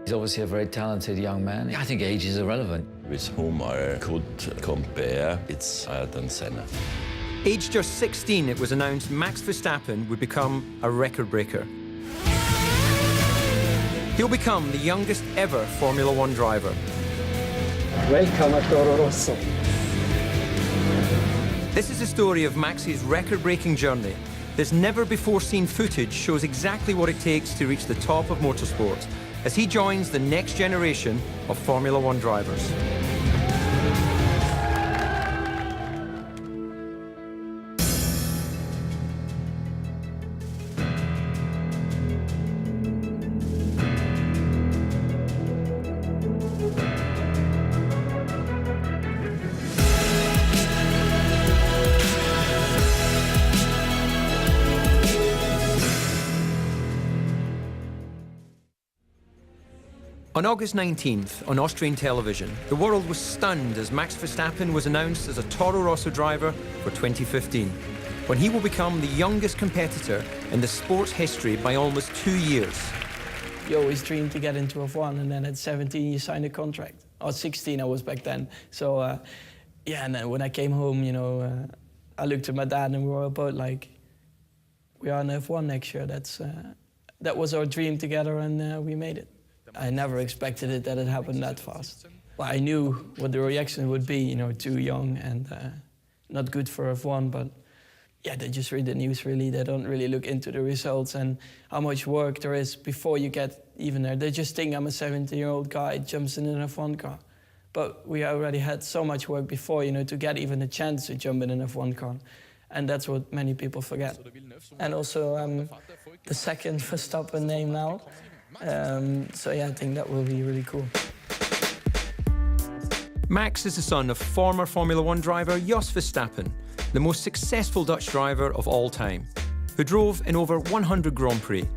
He's obviously a very talented young man. I think age is irrelevant. With whom I could compare, it's Ayrton Senna. Aged just 16, it was announced Max Verstappen would become a record breaker. He'll become the youngest ever Formula One driver. Welcome at Toro Rosso. This is the story of Max's record-breaking journey. This never-before-seen footage shows exactly what it takes to reach the top of motorsport as he joins the next generation of Formula One drivers. On August 19th, on Austrian television, the world was stunned as Max Verstappen was announced as a Toro Rosso driver for 2015, when he will become the youngest competitor in the sport's history by almost 2 years. You always dream to get into F1, and then at 17 you sign a contract. Or 16 I was back then. So yeah, and then when I came home, you know, I looked at my dad and we were both like, we are in F1 next year. That was our dream together, and we made it. I never expected it that it happened that fast. Well, I knew what the reaction would be, you know, too young and not good for F1, but yeah, they just read the news really. They don't really look into the results and how much work there is before you get even there. They just think I'm a 17-year-old guy jumps in an F1 car. But we already had so much work before, you know, to get even a chance to jump in an F1 car. And that's what many people forget. And also the second Verstappen name now. So yeah, I think that will be really cool. Max is the son of former Formula One driver Jos Verstappen, the most successful Dutch driver of all time, who drove in over 100 Grand Prix.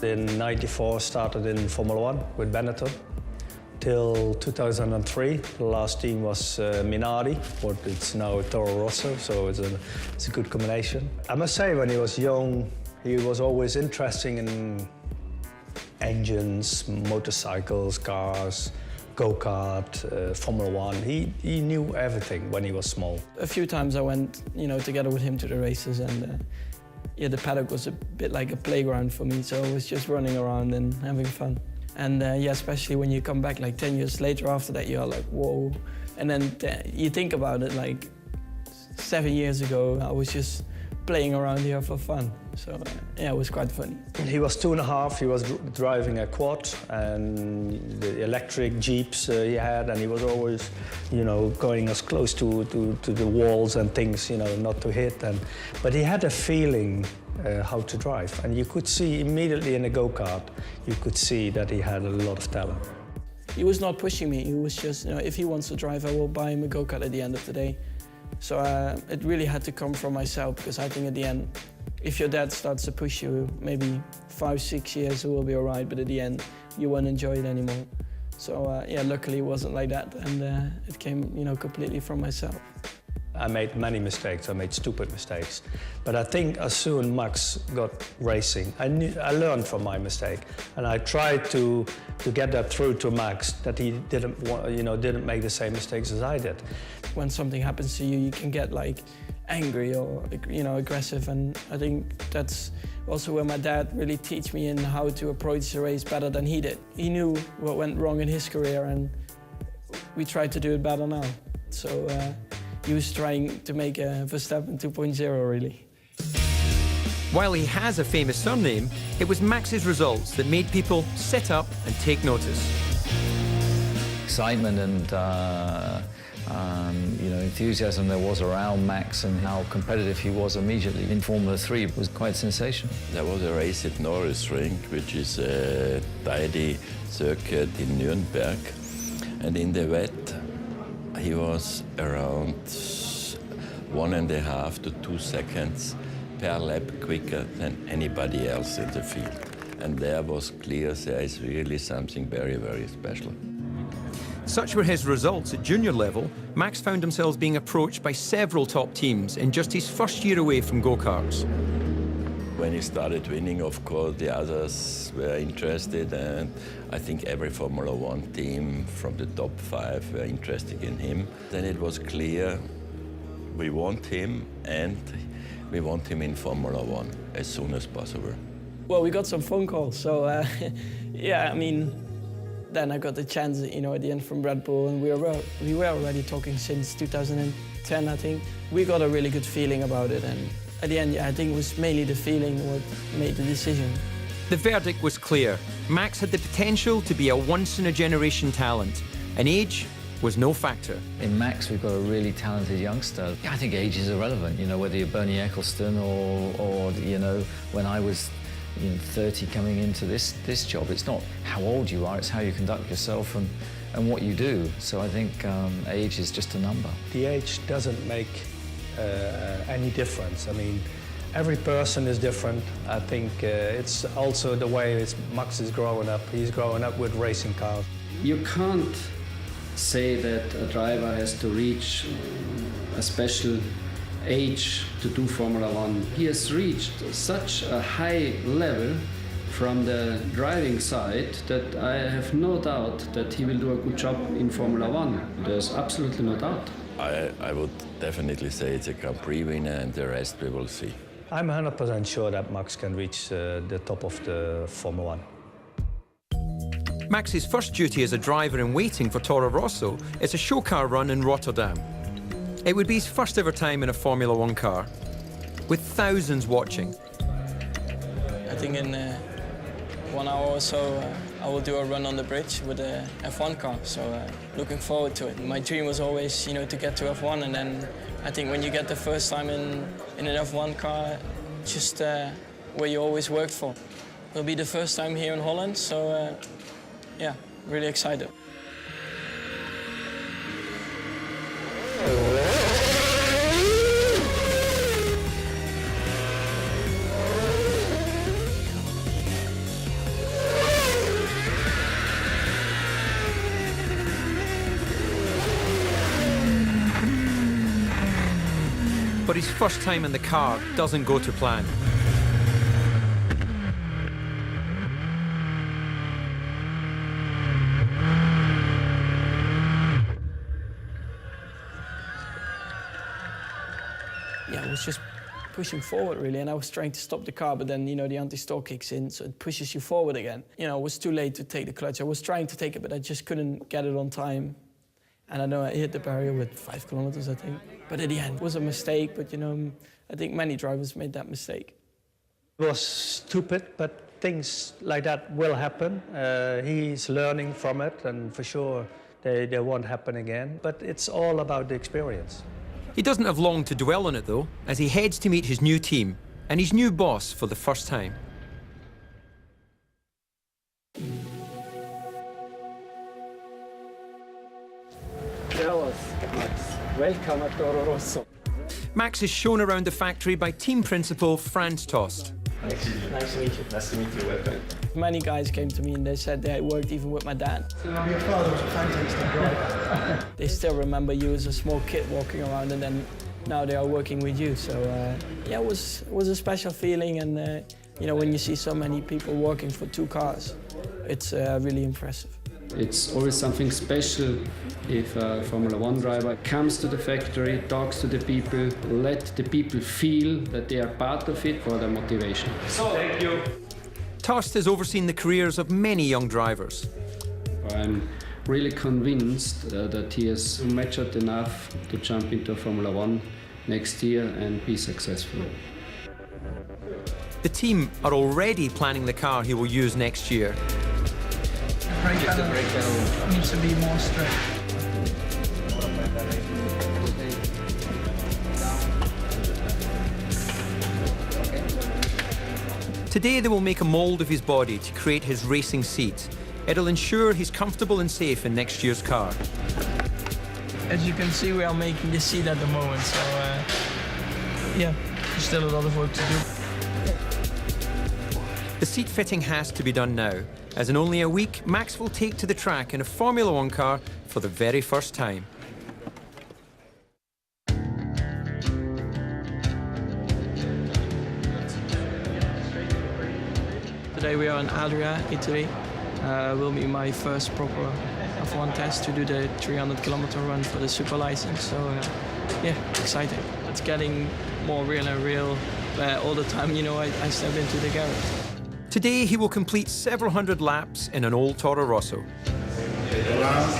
In '94, started in Formula One with Benetton. Till 2003, the last team was Minardi, but it's now Toro Rosso, so it's a good combination. I must say, when he was young, he was always interested in engines, motorcycles, cars, go-kart, Formula One. He knew everything when he was small. A few times I went, you know, together with him to the races, and yeah, the paddock was a bit like a playground for me, so I was just running around and having fun. And yeah, especially when you come back like 10 years later after that, you're like, whoa. And then you think about it, like 7 years ago, I was just playing around here for fun. So yeah, it was quite funny. He was 2.5, he was driving a quad and the electric Jeeps he had, and he was always, you know, going as close to the walls and things, you know, not to hit. But he had a feeling how to drive, and you could see immediately in a go-kart, you could see that he had a lot of talent. He was not pushing me, he was just, you know, if he wants to drive, I will buy him a go-kart at the end of the day. So it really had to come from myself, because I think at the end, if your dad starts to push you, maybe 5-6 years it will be all right, but at the end, you won't enjoy it anymore. So yeah, luckily it wasn't like that, and it came, you know, completely from myself. I made many mistakes, I made stupid mistakes. But I think as soon Max got racing, I learned from my mistake. And I tried to get that through to Max, that he didn't make the same mistakes as I did. When something happens to you, you can get like angry or, you know, aggressive. And I think that's also where my dad really teach me in how to approach the race better than he did. He knew what went wrong in his career, and we tried to do it better now. So he was trying to make a Verstappen 2.0, really. While he has a famous surname, it was Max's results that made people sit up and take notice. Excitement and you know, enthusiasm there was around Max, and how competitive he was immediately in Formula 3 was quite sensational. There was a race at Norrisring, which is a tidy circuit in Nuremberg, and in the wet he was around 1.5 to 2 seconds per lap quicker than anybody else in the field. And there was clear there is really something very, very special. Such were his results at junior level, Max found himself being approached by several top teams in just his first year away from go-karts. When he started winning, of course, the others were interested, and I think every Formula One team from the top 5 were interested in him. Then it was clear we want him, and we want him in Formula One as soon as possible. Well, we got some phone calls, so yeah, I mean, then I got the chance, you know, at the end from Red Bull, and we were already talking since 2010, I think. We got a really good feeling about it, and at the end, yeah, I think it was mainly the feeling what made the decision. The verdict was clear. Max had the potential to be a once-in-a-generation talent, and age was no factor. In Max, we've got a really talented youngster. I think age is irrelevant, you know, whether you're Bernie Ecclestone or you know, when I was 30 coming into this job, it's not how old you are, it's how you conduct yourself and what you do. So I think age is just a number. The age doesn't make any difference. I mean, every person is different. I think it's also the way Max is growing up. He's growing up with racing cars. You can't say that a driver has to reach a special age to do Formula One. He has reached such a high level from the driving side that I have no doubt that he will do a good job in Formula One. There's absolutely no doubt. I would definitely say it's a Grand Prix winner, and the rest we will see. I'm 100% sure that Max can reach the top of the Formula One. Max's first duty as a driver in waiting for Toro Rosso is a show car run in Rotterdam. It would be his first ever time in a Formula One car, with thousands watching. I think in 1 hour or so, I will do a run on the bridge with a F1 car, so looking forward to it. My dream was always, you know, to get to F1, and then I think when you get the first time in an F1 car, just where you always worked for. It'll be the first time here in Holland, so yeah, really excited. But his first time in the car doesn't go to plan. Yeah, I was just pushing forward, really, and I was trying to stop the car, but then, you know, the anti-stall kicks in, so it pushes you forward again. You know, it was too late to take the clutch. I was trying to take it, but I just couldn't get it on time. And I know I hit the barrier with 5 kilometers, I think. But at the end, it was a mistake, but, you know, I think many drivers made that mistake. It was stupid, but things like that will happen. He's learning from it, and for sure they won't happen again. But it's all about the experience. He doesn't have long to dwell on it, though, as he heads to meet his new team and his new boss for the first time. Servus, Max. Welcome at Toro Rosso. Max is shown around the factory by team principal Franz Tost. Nice to meet you. Nice to meet you, welcome. Many guys came to me and they said they worked even with my dad. Your father was a fantastic driver. They still remember you as a small kid walking around, and then now they are working with you. So yeah, it was a special feeling, and you know, when you see so many people working for 2 cars, it's really impressive. It's always something special if a Formula One driver comes to the factory, talks to the people, let the people feel that they are part of it for their motivation. Thank you. Tost has overseen the careers of many young drivers. I'm really convinced that he is matured enough to jump into Formula One next year and be successful. The team are already planning the car he will use next year. Brake pedal needs to be more straight. Today they will make a mould of his body to create his racing seat. It'll ensure he's comfortable and safe in next year's car. As you can see, we are making the seat at the moment, so yeah, there's still a lot of work to do. The seat fitting has to be done now, as in only a week, Max will take to the track in a Formula One car for the very first time. Today we are in Adria, Italy. Will be my first proper F1 test to do the 300-kilometer run for the super license. So yeah, exciting. It's getting more real and real all the time, you know, I step into the garage. Today he will complete several hundred laps in an old Toro Rosso. Go down,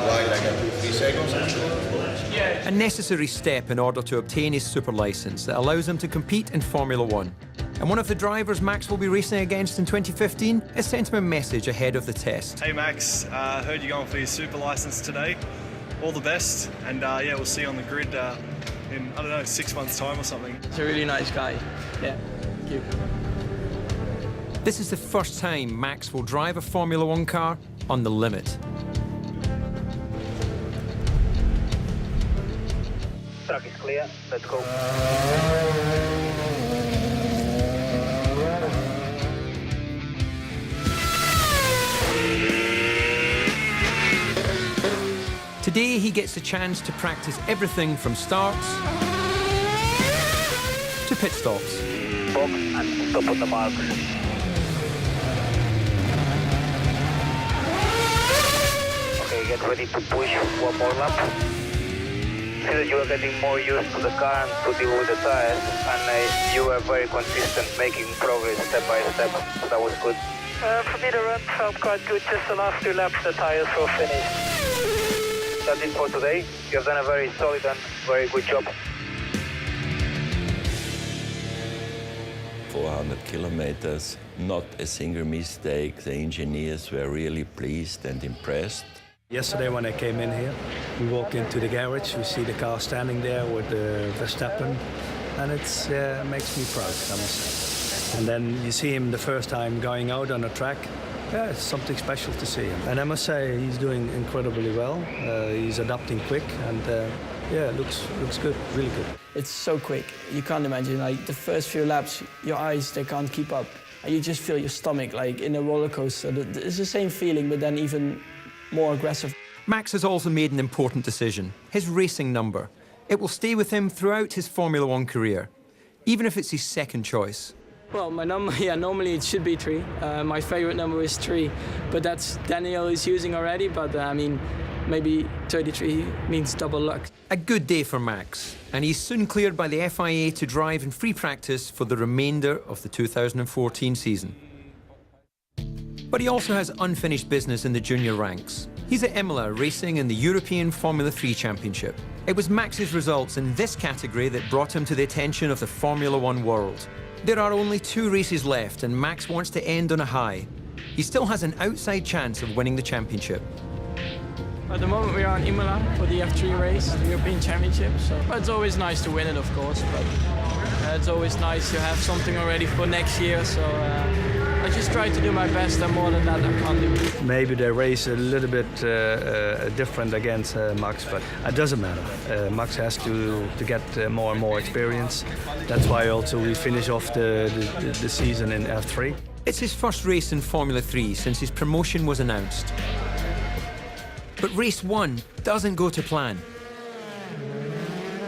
right like 2-3 seconds. A necessary step in order to obtain his super license that allows him to compete in Formula One. And one of the drivers Max will be racing against in 2015 has sent him a message ahead of the test. Hey Max, heard you're going for your super license today. All the best, and yeah, we'll see you on the grid in, I don't know, 6 months' time or something. He's a really nice guy. Yeah, thank you. This is the first time Max will drive a Formula One car on the limit. Track is clear, let's go. Today he gets the chance to practice everything from starts to pit stops. Box and stop on the mark. Okay, get ready to push one more lap. See that you are getting more used to the car and to deal with the tires, and you are very consistent, making progress step by step. So that was good. For me, the run felt quite good. Just the last 2 laps, the tires were finished. That's it for today. You have done a very solid and very good job. 400 kilometers, not a single mistake. The engineers were really pleased and impressed. Yesterday when I came in here, we walk into the garage, we see the car standing there with the Verstappen, and it makes me proud, I must say. And then you see him the first time going out on a track. Yeah, it's something special to see him. And I must say, he's doing incredibly well. He's adapting quick, and yeah, looks good, really good. It's so quick. You can't imagine, like, the first few laps, your eyes, they can't keep up. And you just feel your stomach, like, in a roller coaster. It's the same feeling, but then even more aggressive. Max has also made an important decision, his racing number. It will stay with him throughout his Formula One career, even if it's his second choice. Well, my number, yeah, normally it should be 3. My favorite number is 3, but that's Daniel is using already, but I mean, maybe 33 means double luck. A good day for Max, and he's soon cleared by the FIA to drive in free practice for the remainder of the 2014 season. But he also has unfinished business in the junior ranks. He's at Imola racing in the European Formula 3 Championship. It was Max's results in this category that brought him to the attention of the Formula One world. There are only 2 races left, and Max wants to end on a high. He still has an outside chance of winning the championship. At the moment we are in Imola for the F3 race, the European Championship. So it's always nice to win it, of course, but it's always nice to have something already for next year. So I just try to do my best, and more than that I can't do. Maybe they race a little bit different against Max, but it doesn't matter. Max has to get more and more experience. That's why also we finish off the season in F3. It's his first race in Formula 3 since his promotion was announced. But race 1 doesn't go to plan.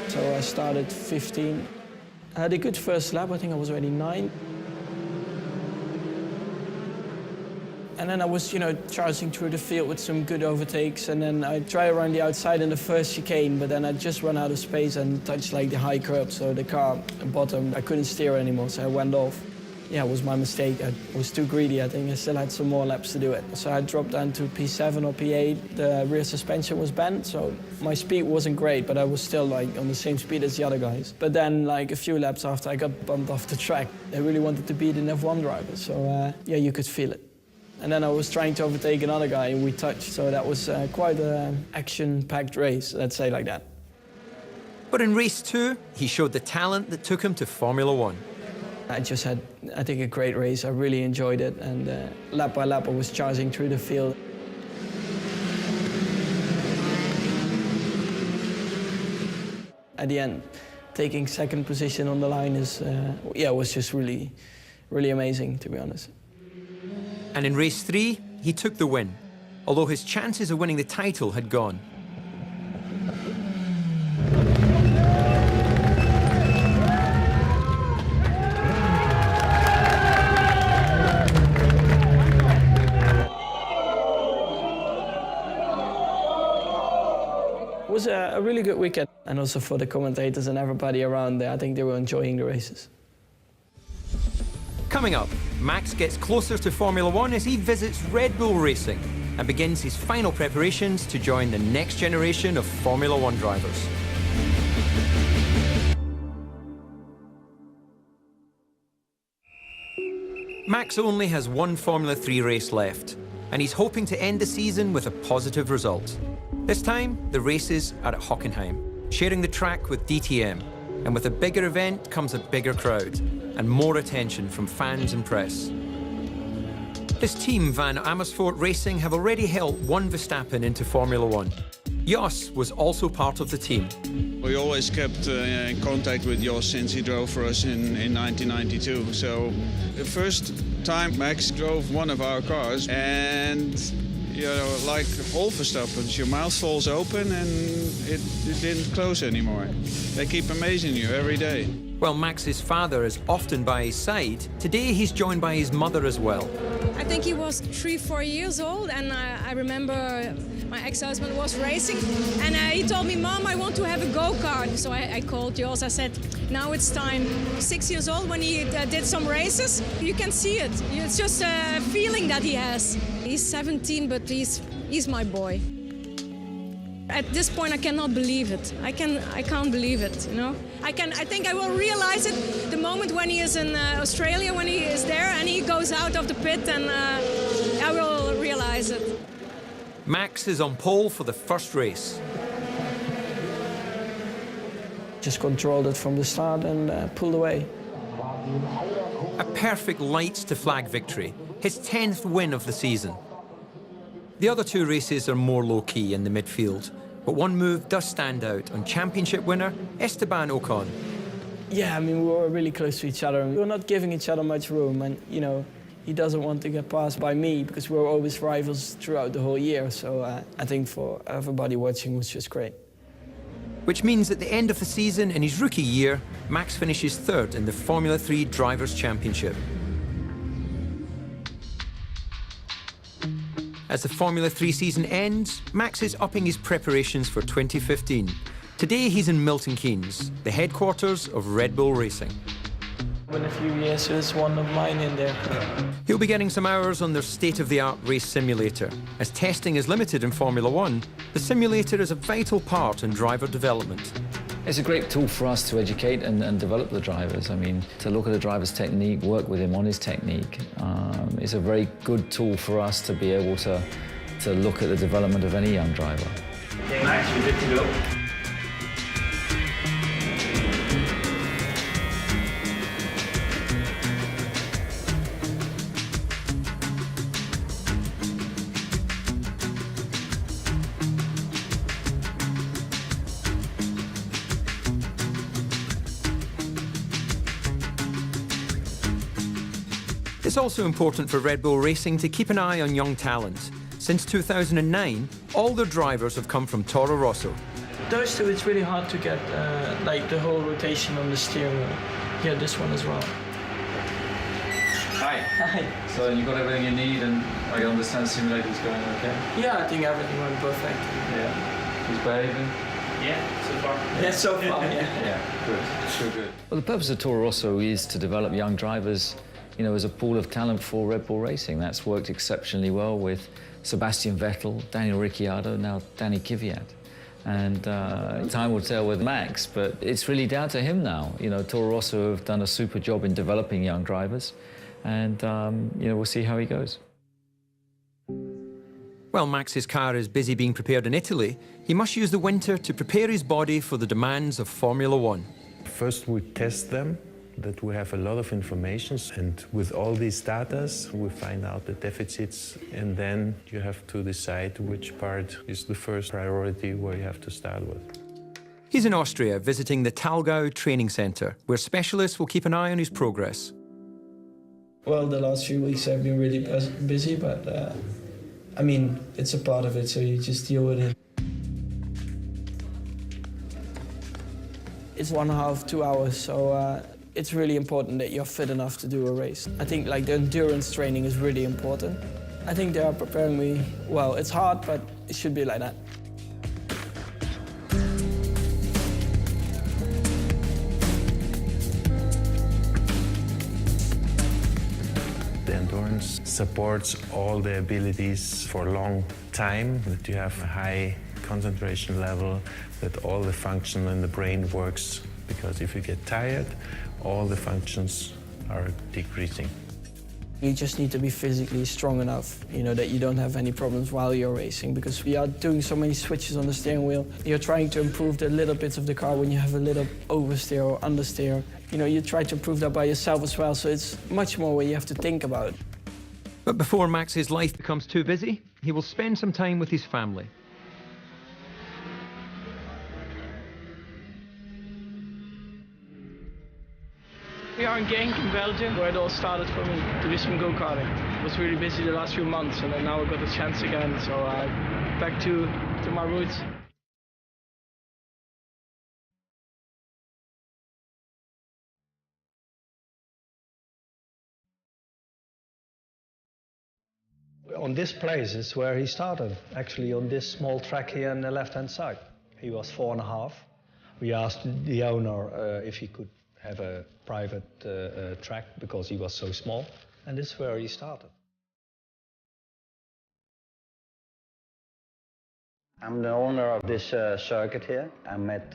So I started 15. I had a good first lap, I think I was already 9. And then I was, you know, charging through the field with some good overtakes, and then I tried around the outside in the first chicane, but then I just ran out of space and touched like the high curb, so the car bottom, I couldn't steer anymore, so I went off. Yeah, it was my mistake. I was too greedy, I think. I still had some more laps to do it. So I dropped down to P7 or P8. The rear suspension was bent, so my speed wasn't great, but I was still like on the same speed as the other guys. But then like a few laps after, I got bumped off the track. They really wanted to beat an F1 driver, so yeah, you could feel it. And then I was trying to overtake another guy, and we touched. So that was quite an action-packed race, let's say like that. But in race 2, he showed the talent that took him to Formula 1. I just had, I think, a great race. I really enjoyed it, and lap by lap I was charging through the field. At the end, taking second position on the line is, yeah, was just really, really amazing, to be honest. And in race 3, he took the win, although his chances of winning the title had gone. It was a really good weekend, and also for the commentators and everybody around there. I think they were enjoying the races. Coming up, Max gets closer to Formula One as he visits Red Bull Racing and begins his final preparations to join the next generation of Formula One drivers. Max only has one Formula 3 race left, and he's hoping to end the season with a positive result. This time, the races are at Hockenheim, sharing the track with DTM. And with a bigger event comes a bigger crowd and more attention from fans and press. His team, Van Amersfoort Racing, have already helped one Verstappen into Formula One. Jos was also part of the team. We always kept in contact with Jos since he drove for us in 1992. So the first time Max drove one of our cars, and you know, like all Verstappens, your mouth falls open and it didn't close anymore. They keep amazing you every day. While Max's father is often by his side, today he's joined by his mother as well. I think he was 3-4 years old, and I remember my ex-husband was racing, and he told me, "Mom, I want to have a go-kart." So I called Jos. I said, "Now it's time." 6 years old when he did some races, you can see it. It's just a feeling that he has. He's 17, but he's my boy. At this point, I cannot believe it. I can't believe it. You know, I think I will realize it the moment when he is in Australia, when he is there and he goes out of the pit, and I will realize it. Max is on pole for the first race. Just controlled it from the start and pulled away. A perfect lights to flag victory, his 10th win of the season. The other two races are more low-key in the midfield, but one move does stand out on championship winner Esteban Ocon. Yeah, I mean, we were really close to each other. We were not giving each other much room, and, you know, he doesn't want to get passed by me because we were always rivals throughout the whole year. So I think for everybody watching was just great. Which means at the end of the season, in his rookie year, Max finishes third in the Formula 3 Drivers' Championship. As the Formula 3 season ends, Max is upping his preparations for 2015. Today he's in Milton Keynes, the headquarters of Red Bull Racing. In a few years, there's one of mine in there. He'll be getting some hours on their state-of-the-art race simulator. As testing is limited in Formula One, the simulator is a vital part in driver development. It's a great tool for us to educate and develop the drivers. I mean, to look at a driver's technique, work with him on his technique. It's a very good tool for us to be able to look at the development of any young driver. Okay, Max, you're good to go. It's also important for Red Bull Racing to keep an eye on young talent. Since 2009, all their drivers have come from Toro Rosso. Those two, it's really hard to get like the whole rotation on the steering wheel. Yeah, this one as well. Hi. Hi. So you got everything you need, and I understand the simulator's going okay? Yeah, I think everything went perfect. Yeah. He's behaving? Yeah, so far. Yeah, so far, yeah. Yeah, good. So good. Well, the purpose of Toro Rosso is to develop young drivers, you know, as a pool of talent for Red Bull Racing. That's worked exceptionally well with Sebastian Vettel, Daniel Ricciardo, now Danny Kvyat. And time will tell with Max, but it's really down to him now. You know, Toro Rosso have done a super job in developing young drivers, and, you know, we'll see how he goes. While Max's car is busy being prepared in Italy, he must use the winter to prepare his body for the demands of Formula One. First we test them, that we have a lot of information, and with all these data we find out the deficits, and then you have to decide which part is the first priority where you have to start with. He's in Austria visiting the Thalgau training centre, where specialists will keep an eye on his progress. Well, the last few weeks have been really busy, but I mean, it's a part of it, so you just deal with it. It's 1.5, 2 hours, so it's really important that you're fit enough to do a race. I think like the endurance training is really important. I think they are preparing me well. It's hard, but it should be like that. supports all the abilities for a long time, that you have a high concentration level, that all the function in the brain works, because if you get tired, all the functions are decreasing. You just need to be physically strong enough, you know, that you don't have any problems while you're racing, because we are doing so many switches on the steering wheel. You're trying to improve the little bits of the car when you have a little oversteer or understeer. You know, you try to improve that by yourself as well, so it's much more what you have to think about. But before Max's life becomes too busy, he will spend some time with his family. We are in Genk in Belgium, where it all started for me, to do some go-karting. I was really busy the last few months, and then now I got the chance again, so back to my roots. On this place is where he started, actually on this small track here on the left-hand side. He was 4.5. We asked the owner if he could have a private track because he was so small, and this is where he started. I'm the owner of this circuit here. I met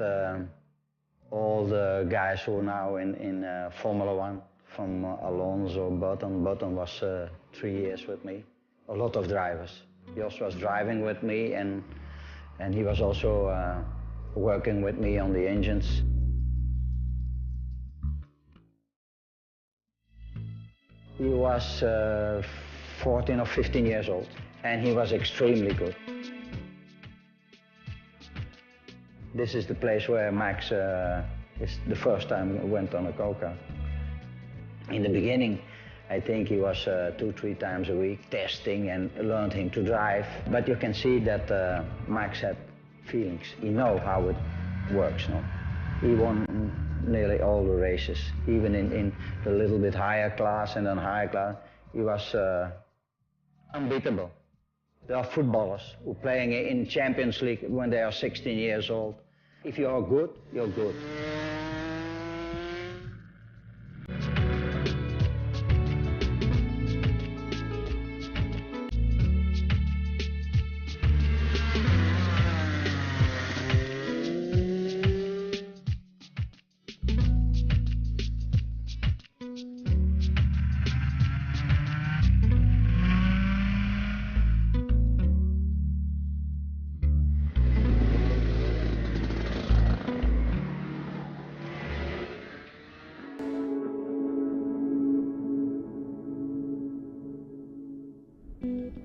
all the guys who are now in Formula One, from Alonso, Button. Button was 3 years with me. A lot of drivers. Jos was driving with me, and he was also working with me on the engines. He was 14 or 15 years old, and he was extremely good. This is the place where Max is the first time went on a go-kart. In the beginning, I think he was 2-3 times a week testing and learned him to drive. But you can see that Max had feelings. He knows how it works now. He won nearly all the races, even in the little bit higher class and then higher class. He was unbeatable. There are footballers who are playing in Champions League when they are 16 years old. If you are good, you're good.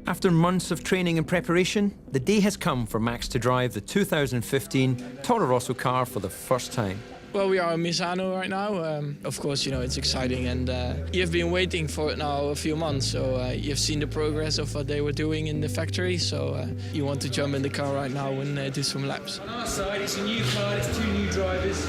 After months of training and preparation, the day has come for Max to drive the 2015 Toro Rosso car for the first time. Well, we are in Misano right now. Of course, you know, it's exciting, and you've been waiting for it now a few months, so you've seen the progress of what they were doing in the factory, so you want to jump in the car right now and do some laps. On our side, it's a new car, it's 2 new drivers,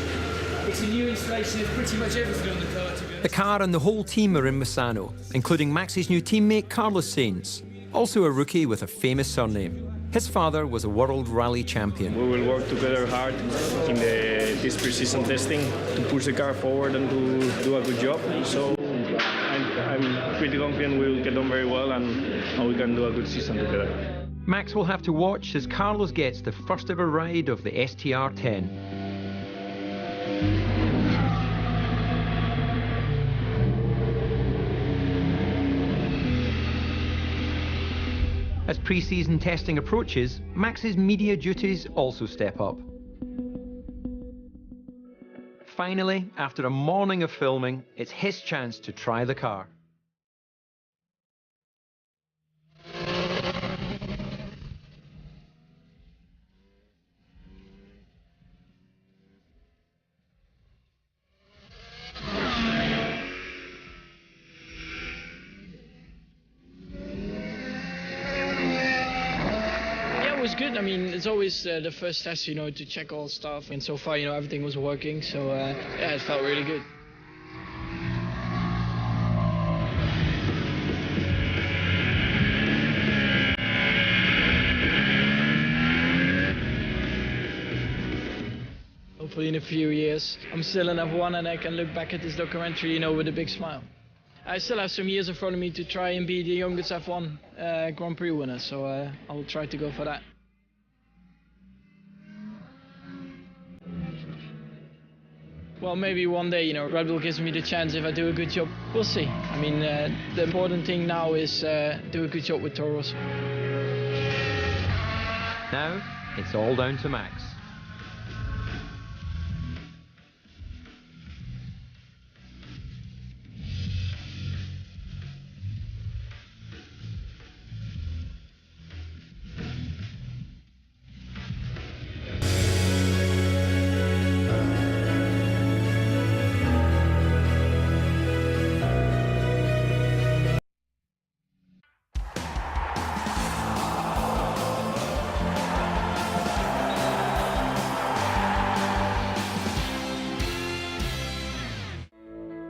it's a new installation, it's pretty much everything on the car, to be honest. The car and the whole team are in Misano, including Max's new teammate Carlos Sainz, also a rookie with a famous surname. His father was a world rally champion. We will work together hard in this pre-season testing to push the car forward and to do a good job. So I'm pretty confident we will get on very well and we can do a good season together. Max will have to watch as Carlos gets the first ever ride of the STR10. As pre-season testing approaches, Max's media duties also step up. Finally, after a morning of filming, it's his chance to try the car. Good. I mean, it's always the first test, you know, to check all stuff, and so far, you know, everything was working, so yeah, it felt really good. Hopefully in a few years, I'm still in F1 and I can look back at this documentary, you know, with a big smile. I still have some years in front of me to try and be the youngest F1 Grand Prix winner, so I will try to go for that. Well, maybe one day, Red Bull gives me the chance if I do a good job. We'll see. I mean, the important thing now is do a good job with Toro Rosso. Now, it's all down to Max.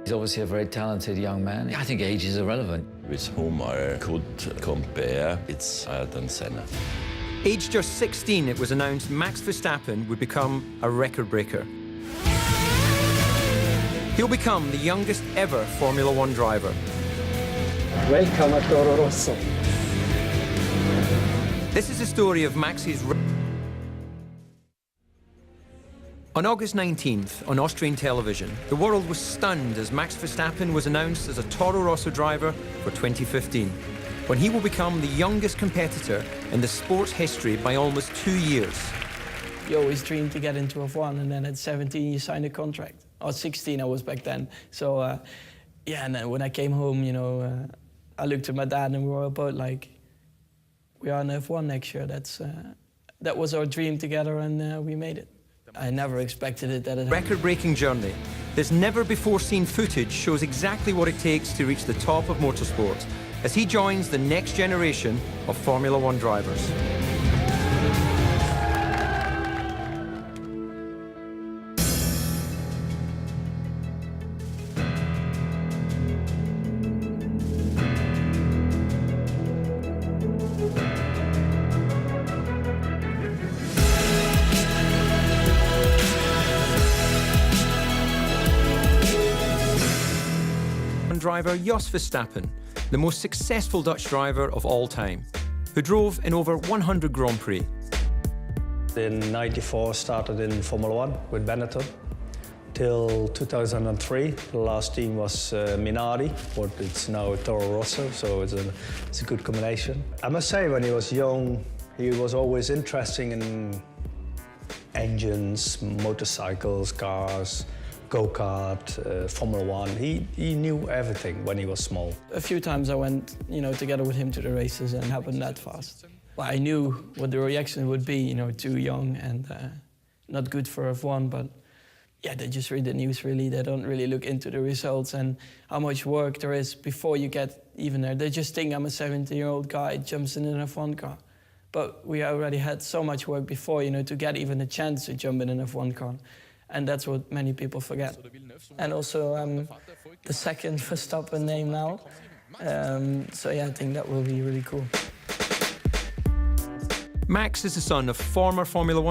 He's obviously a very talented young man. I think age is irrelevant. With whom I could compare, it's Ayrton Senna. Aged just 16, it was announced Max Verstappen would become a record breaker. He'll become the youngest ever Formula One driver. Welcome at Toro Rosso. This is the story of Max's... On August 19th, on Austrian television, the world was stunned as Max Verstappen was announced as a Toro Rosso driver for 2015, when he will become the youngest competitor in the sport's history by almost 2 years. You always dream to get into F1, and then at 17 you sign a contract. Or 16 I was back then. So, yeah, and then when I came home, I looked at my dad and we were both like, we are in F1 next year. That was our dream together, and we made it. I never expected it that it happened. Record-breaking journey. This never-before-seen footage shows exactly what it takes to reach the top of motorsport as he joins the next generation of Formula One drivers. Driver Jos Verstappen, the most successful Dutch driver of all time, who drove in over 100 Grand Prix. In '94 started in Formula One with Benetton. Till 2003, the last team was Minardi, but it's now Toro Rosso, so it's a good combination. I must say, when he was young, he was always interested in engines, motorcycles, cars, go-kart, Formula One. He knew everything when he was small. A few times I went, together with him to the races, and it happened that fast. Well, I knew what the reaction would be, too young and not good for F1, but yeah, they just read the news really. They don't really look into the results and how much work there is before you get even there. They just think I'm a 17-year-old guy jumps in an F1 car. But we already had so much work before, to get even a chance to jump in an F1 car. And that's what many people forget. And also the second Verstappen name now. So yeah, I think that will be really cool. Max is the son of former Formula One